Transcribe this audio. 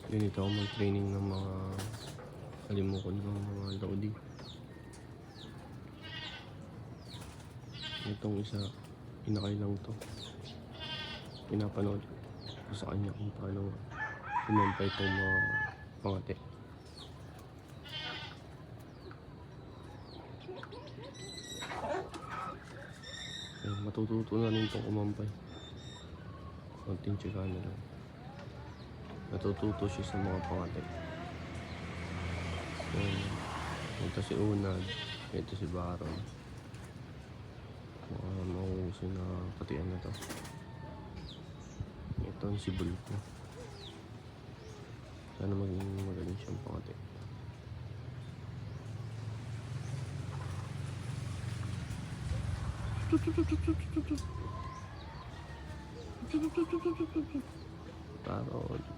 Ganito ako mag-training ng mga kalimukon ng mga Lodi. Itong isa, pinakailang to. Pinapanood ko sa kanya kung paano kumampay itong mga pangate. Matututo na rin itong kumampay. Konting tsika na lang. Natututo siya sa mga pangate. So, ito si Unad, ito si Baron. Mahusay na patian na to. Ito si Bulko. Sana maging magaling siyang pangate. Baron.